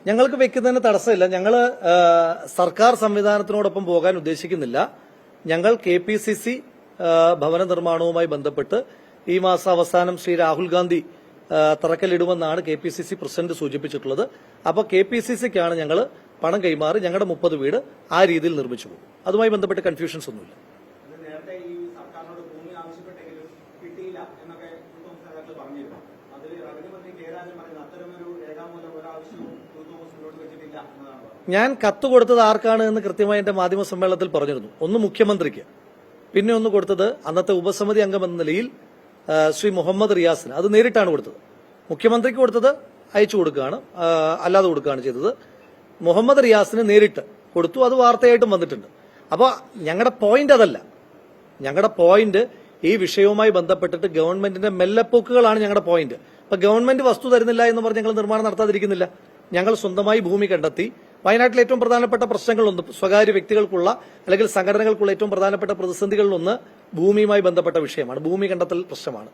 ഞങ്ങൾക്ക് വെക്കുന്നതിന് തടസ്സമില്ല. ഞങ്ങൾ സർക്കാർ സംവിധാനത്തിനോടൊപ്പം പോകാൻ ഉദ്ദേശിക്കുന്നില്ല. ഞങ്ങൾ KPCC ഭവന നിർമ്മാണവുമായി ബന്ധപ്പെട്ട് ഈ മാസം അവസാനം ശ്രീ രാഹുൽ ഗാന്ധി തറക്കല്ലിടുമെന്നാണ് KPCC പ്രസിഡന്റ് സൂചിപ്പിച്ചിട്ടുള്ളത്. അപ്പോൾ KPCCക്കാണ് ഞങ്ങൾ പണം കൈമാറി ഞങ്ങളുടെ 30 വീട് ആ രീതിയിൽ നിർമ്മിച്ചു പോകും. അതുമായി ബന്ധപ്പെട്ട് കൺഫ്യൂഷൻസ് ഒന്നുമില്ല. ഞാൻ കത്ത് കൊടുത്തത് ആർക്കാണ് എന്ന് കൃത്യമായി എന്റെ മാധ്യമ സമ്മേളനത്തിൽ പറഞ്ഞിരുന്നു. ഒന്ന് മുഖ്യമന്ത്രിക്ക്, പിന്നെ ഒന്ന് കൊടുത്തത് അന്നത്തെ ഉപസമിതി അംഗം എന്ന നിലയിൽ ശ്രീ മുഹമ്മദ് റിയാസിന്. അത് നേരിട്ടാണ് കൊടുത്തത്. മുഖ്യമന്ത്രിക്ക് കൊടുത്തത് അയച്ചു കൊടുക്കുകയാണ്, അല്ലാതെ കൊടുക്കുകയാണ് ചെയ്തത്. മുഹമ്മദ് റിയാസിന് നേരിട്ട് കൊടുത്തു. അത് വാർത്തയായിട്ടും വന്നിട്ടുണ്ട്. അപ്പോൾ ഞങ്ങളുടെ പോയിന്റ് അതല്ല. ഞങ്ങളുടെ പോയിന്റ് ഈ വിഷയവുമായി ബന്ധപ്പെട്ടിട്ട് ഗവൺമെന്റിന്റെ മെല്ലെപ്പോക്കുകളാണ് ഞങ്ങളുടെ പോയിന്റ്. അപ്പൊ ഗവൺമെന്റ് വസ്തു തരുന്നില്ല എന്ന് പറഞ്ഞ് ഞങ്ങൾ നിർമ്മാണം നടത്താതിരിക്കുന്നില്ല. ഞങ്ങൾ സ്വന്തമായി ഭൂമി കണ്ടെത്തി. വയനാട്ടിലെ ഏറ്റവും പ്രധാനപ്പെട്ട പ്രശ്നങ്ങളൊന്ന്, സ്വകാര്യ വ്യക്തികൾക്കുള്ള അല്ലെങ്കിൽ സംഘടനകൾക്കുള്ള ഏറ്റവും പ്രധാനപ്പെട്ട പ്രതിസന്ധികളിലൊന്ന് ഭൂമിയുമായി ബന്ധപ്പെട്ട വിഷയമാണ്. ഭൂമി കണ്ടെത്തൽ പ്രശ്നമാണ്.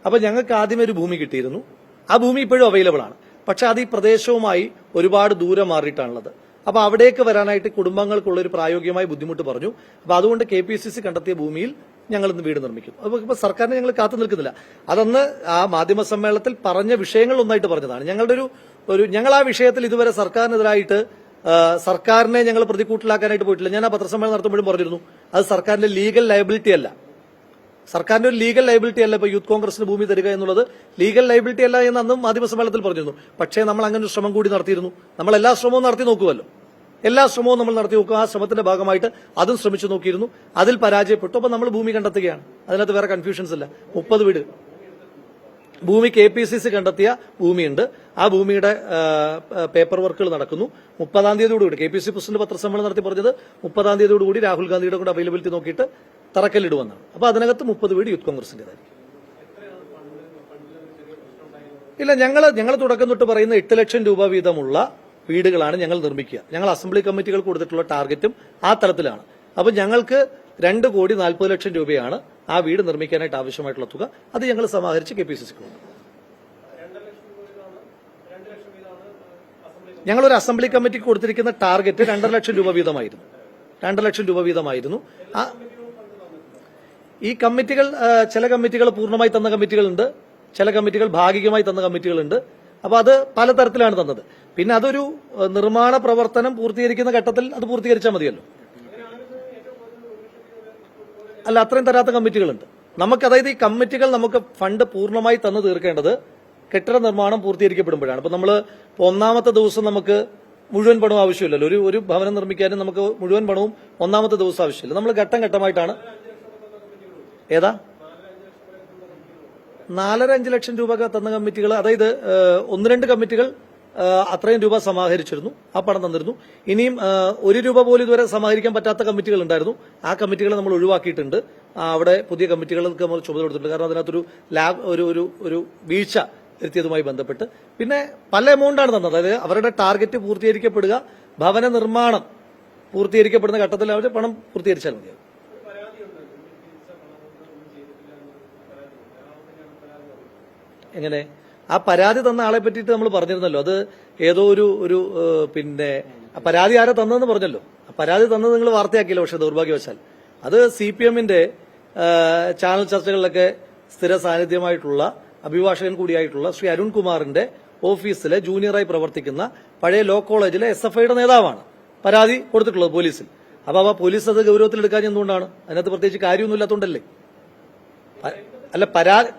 അപ്പൊ ഞങ്ങൾക്ക് ആദ്യമേ ഒരു ഭൂമി കിട്ടിയിരുന്നു. ആ ഭൂമി ഇപ്പോഴും അവൈലബിൾ ആണ്. പക്ഷെ അത് ഈ പ്രദേശവുമായി ഒരുപാട് ദൂരം മാറിയിട്ടാണുള്ളത്. അപ്പൊ അവിടേക്ക് വരാനായിട്ട് കുടുംബങ്ങൾക്കുള്ള ഒരു പ്രായോഗികമായ ബുദ്ധിമുട്ട് പറഞ്ഞു. അപ്പൊ അതുകൊണ്ട് KPCC കണ്ടെത്തിയ ഭൂമിയിൽ ഞങ്ങൾ ഇന്ന് വീട് നിർമ്മിക്കും. അപ്പൊ ഇപ്പൊ സർക്കാരിനെ ഞങ്ങൾ കാത്തു നിൽക്കുന്നില്ല. അതന്ന് ആ മാധ്യമ സമ്മേളനത്തിൽ പറഞ്ഞ വിഷയങ്ങൾ ഒന്നായിട്ട് പറഞ്ഞതാണ്. ഞങ്ങളുടെ ഞങ്ങൾ ആ വിഷയത്തിൽ ഇതുവരെ സർക്കാരിനെതിരായിട്ട് സർക്കാരിനെ ഞങ്ങൾ പ്രതികൂട്ടിലാക്കാനായിട്ട് പോയിട്ടില്ല. ഞാൻ ആ പത്രസമ്മേളനം നടത്തുമ്പോഴും പറഞ്ഞിരുന്നു, അത് സർക്കാരിന്റെ ലീഗൽ ലയബിലിറ്റി അല്ല. സർക്കാരിന്റെ ഒരു ലീഗൽ ലയബിലിറ്റി അല്ല. ഇപ്പൊ യൂത്ത് കോൺഗ്രസിന് ഭൂമി തരിക എന്നുള്ളത് ലീഗൽ ലയബിലിറ്റി അല്ല എന്ന് അന്നും മാധ്യമ സമ്മേളനത്തിൽ പറഞ്ഞിരുന്നു. പക്ഷേ നമ്മൾ അങ്ങനെ ഒരു ശ്രമം കൂടി നടത്തിയിരുന്നു. നമ്മൾ എല്ലാ ശ്രമവും നടത്തി നോക്കുമല്ലോ. എല്ലാ ശ്രമവും നമ്മൾ നടത്തി നോക്കുക. ആ ശ്രമത്തിന്റെ ഭാഗമായിട്ട് അതും ശ്രമിച്ചു നോക്കിയിരുന്നു. അതിൽ പരാജയപ്പെട്ടു. അപ്പൊ നമ്മൾ ഭൂമി കണ്ടെത്തുകയാണ്. അതിനകത്ത് വേറെ കൺഫ്യൂഷൻസ് ഇല്ല. 30 വീട് ഭൂമി KPCC കണ്ടെത്തിയ ഭൂമിയുണ്ട്. ആ ഭൂമിയുടെ പേപ്പർ വർക്കുകൾ നടക്കുന്നു. 30-ാം തീയതിയോടുകൂടി KPCC പ്രസിഡന്റ് പത്രസമ്മേളനം നടത്തി പറഞ്ഞത് 30-ാം തീയതിയോടുകൂടി രാഹുൽ ഗാന്ധിയുടെ കൂടെ അവൈലബിലിറ്റി നോക്കിയിട്ട് തറക്കല്ലിടുമെന്നാണ്. അപ്പൊ അതിനകത്ത് 30 വീട് യൂത്ത് കോൺഗ്രസിന്റേതായിരിക്കും. ഇല്ല, ഞങ്ങൾ തുടക്കം തൊട്ട് പറയുന്ന 8 ലക്ഷം രൂപ വീതമുള്ള വീടുകളാണ് ഞങ്ങൾ നിർമ്മിക്കുക. ഞങ്ങൾ അസംബ്ലി കമ്മിറ്റികൾ കൊടുത്തിട്ടുള്ള ടാർഗറ്റും ആ തലത്തിലാണ്. അപ്പൊ ഞങ്ങൾക്ക് 2,40,00,000 രൂപയാണ് ആ വീട് നിർമ്മിക്കാനായിട്ട് ആവശ്യമായിട്ടുള്ള തുക. അത് ഞങ്ങൾ സമാഹരിച്ച് KPCCക്ക് കൊടുക്കും. ഞങ്ങളൊരു അസംബ്ലി കമ്മിറ്റിക്ക് കൊടുത്തിരിക്കുന്ന ടാർഗറ്റ് 2.5 ലക്ഷം രൂപ വീതമായിരുന്നു. 2.5 ലക്ഷം രൂപ വീതമായിരുന്നു. ഈ കമ്മിറ്റികൾ, ചില കമ്മിറ്റികൾ പൂർണ്ണമായി തന്ന കമ്മിറ്റികളുണ്ട്, ചില കമ്മിറ്റികൾ ഭാഗികമായി തന്ന കമ്മിറ്റികളുണ്ട്. അപ്പൊ അത് പലതരത്തിലാണ് തന്നത്. പിന്നെ അതൊരു നിർമ്മാണ പ്രവർത്തനം പൂർത്തീകരിക്കുന്ന ഘട്ടത്തിൽ അത് പൂർത്തീകരിച്ചാൽ മതിയല്ലോ. അല്ല, അത്രയും തരാത്ത കമ്മിറ്റികളുണ്ട് നമുക്ക്. അതായത് ഈ കമ്മിറ്റികൾ നമുക്ക് ഫണ്ട് പൂർണ്ണമായി തന്നു തീർക്കേണ്ടത് കെട്ടിട നിർമ്മാണം പൂർത്തീകരിക്കപ്പെടുമ്പോഴാണ്. ഇപ്പൊ നമ്മൾ 1-ാമത്തെ ദിവസം നമുക്ക് മുഴുവൻ പണവും ആവശ്യമില്ലല്ലോ. ഒരു ഭവനം നിർമ്മിക്കാനും നമുക്ക് മുഴുവൻ പണവും 1-ാമത്തെ ദിവസം ആവശ്യമില്ല. നമ്മൾ ഘട്ടം ഘട്ടമായിട്ടാണ്. ഏതാ 4.5 ലക്ഷം രൂപ തന്ന കമ്മിറ്റികൾ, അതായത് 1-2 കമ്മിറ്റികൾ അത്രയും രൂപ സമാഹരിച്ചിരുന്നു. ആ പണം തന്നിരുന്നു. ഇനിയും 1 രൂപ പോലും ഇതുവരെ സമാഹരിക്കാൻ പറ്റാത്ത കമ്മിറ്റികൾ ഉണ്ടായിരുന്നു. ആ കമ്മിറ്റികളെ നമ്മൾ ഒഴിവാക്കിയിട്ടുണ്ട്. അവിടെ പുതിയ കമ്മിറ്റികൾക്ക് നമ്മൾ ചുമതല കൊടുത്തിട്ടുണ്ട്. കാരണം അതിനകത്തൊരു ഒരു വീഴ്ച വരുത്തിയതുമായി ബന്ധപ്പെട്ട്. പിന്നെ പല എമൗണ്ടാണ് തന്നത്. അതായത് അവരുടെ ടാർഗറ്റ് പൂർത്തീകരിക്കപ്പെടുക, ഭവന നിർമ്മാണം പൂർത്തീകരിക്കപ്പെടുന്ന ഘട്ടത്തിൽ അവർ പണം പൂർത്തീകരിച്ചാൽ മതിയാകും. എങ്ങനെ? ആ പരാതി തന്ന ആളെ പറ്റിയിട്ട് നമ്മൾ പറഞ്ഞിരുന്നല്ലോ. അത് ഏതോ പിന്നെ പരാതി ആരാ തന്നതെന്ന് പറഞ്ഞല്ലോ. പരാതി തന്നത് നിങ്ങൾ വാർത്തയാക്കിയില്ല. പക്ഷെ ദൗർഭാഗ്യവശാൽ അത് CPMന്റെ ചാനൽ ചർച്ചകളിലൊക്കെ സ്ഥിര സാന്നിധ്യമായിട്ടുള്ള അഭിഭാഷകൻ കൂടിയായിട്ടുള്ള ശ്രീ അരുൺകുമാറിന്റെ ഓഫീസിലെ ജൂനിയറായി പ്രവർത്തിക്കുന്ന പഴയ ലോ കോളേജിലെ SFIയുടെ നേതാവാണ് പരാതി കൊടുത്തിട്ടുള്ളത് പോലീസിൽ. അപ്പൊ ആ പോലീസ് അത് ഗൌരവത്തിലെടുക്കാൻ എന്തുകൊണ്ടാണ്? അതിനകത്ത് പ്രത്യേകിച്ച് കാര്യമൊന്നുമില്ലാത്തതുകൊണ്ടല്ലേ. അല്ല,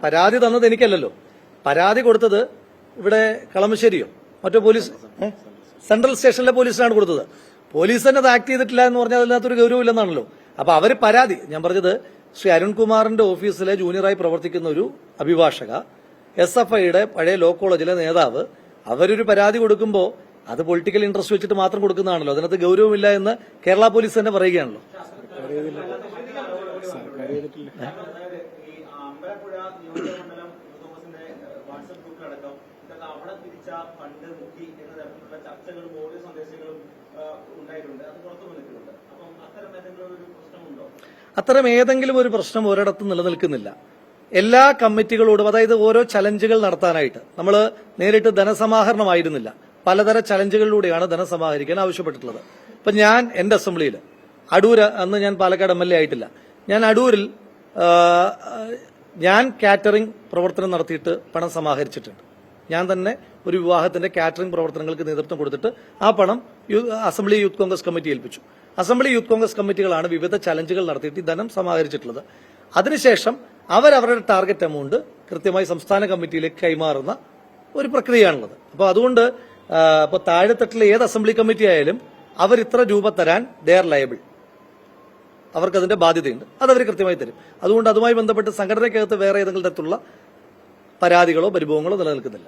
പരാതി തന്നത് എനിക്കല്ലല്ലോ. പരാതി കൊടുത്തത് ഇവിടെ കളമശ്ശേരിയോ മറ്റോ പോലീസ്, സെൻട്രൽ സ്റ്റേഷനിലെ പോലീസിനാണ് കൊടുത്തത്. പോലീസ് തന്നെ അത് ആക്ട് ചെയ്തിട്ടില്ല എന്ന് പറഞ്ഞാൽ അതിനകത്തൊരു ഗൌരവമില്ലെന്നാണല്ലോ. അപ്പൊ അവര് പരാതി, ഞാൻ പറഞ്ഞത് ശ്രീ അരുൺകുമാറിന്റെ ഓഫീസിലെ ജൂനിയറായി പ്രവർത്തിക്കുന്ന ഒരു അഭിഭാഷക, SFIയുടെ പഴയ ലോ കോളേജിലെ നേതാവ്, അവരൊരു പരാതി കൊടുക്കുമ്പോൾ അത് പൊളിറ്റിക്കൽ ഇൻട്രസ്റ്റ് വെച്ചിട്ട് മാത്രം കൊടുക്കുന്നതാണല്ലോ. അതിനകത്ത് ഗൌരവമില്ല എന്ന് കേരള പോലീസ് തന്നെ പറയുകയാണല്ലോ. അത്തരം ഏതെങ്കിലും ഒരു പ്രശ്നം ഒരിടത്തും നിലനിൽക്കുന്നില്ല. എല്ലാ കമ്മിറ്റികളോടും, അതായത് ഓരോ ചലഞ്ചുകൾ നടത്താനായിട്ട് നമ്മൾ നേരിട്ട് ധനസമാഹരണമായിരുന്നില്ല, പലതര ചലഞ്ചുകളിലൂടെയാണ് ധനം സമാഹരിക്കാൻ ആവശ്യപ്പെട്ടിട്ടുള്ളത്. ഇപ്പൊ ഞാൻ എന്റെ അസംബ്ലിയിൽ അടൂര്, അന്ന് ഞാൻ പാലക്കാട് MLA ആയിട്ടില്ല, ഞാൻ അടൂരിൽ ഞാൻ കാറ്ററിംഗ് പ്രവർത്തനം നടത്തിയിട്ട് പണം സമാഹരിച്ചിട്ടുണ്ട്. ഞാൻ തന്നെ ഒരു വിവാഹത്തിന്റെ കാറ്ററിംഗ് പ്രവർത്തനങ്ങൾക്ക് നേതൃത്വം കൊടുത്തിട്ട് ആ പണം അസംബ്ലി യൂത്ത് കോൺഗ്രസ് കമ്മിറ്റി ഏൽപ്പിച്ചു. അസംബ്ലി യൂത്ത് കോൺഗ്രസ് കമ്മിറ്റികളാണ് വിവിധ ചലഞ്ചുകൾ നടത്തിയിട്ട് ഈ ധനം സമാഹരിച്ചിട്ടുള്ളത്. അതിനുശേഷം അവരവരുടെ ടാർഗറ്റ് എമൗണ്ട് കൃത്യമായി സംസ്ഥാന കമ്മിറ്റിയിലേക്ക് കൈമാറുന്ന ഒരു പ്രക്രിയയാണുള്ളത്. അപ്പോൾ അതുകൊണ്ട് ഇപ്പൊ താഴെത്തട്ടിലെ ഏത് അസംബ്ലി കമ്മിറ്റി ആയാലും അവർ ഇത്ര രൂപ തരാൻ ദേ ആർ ലയബിൾ, അവർക്കതിന്റെ ബാധ്യതയുണ്ട്, അതവർ കൃത്യമായി തരും. അതുകൊണ്ട് അതുമായി ബന്ധപ്പെട്ട് സംഘടനയ്ക്കകത്ത് വേറെ ഏതെങ്കിലും തരത്തിലുള്ള പരാതികളോ പരിഭവങ്ങളോ നിലനിൽക്കുന്നില്ല.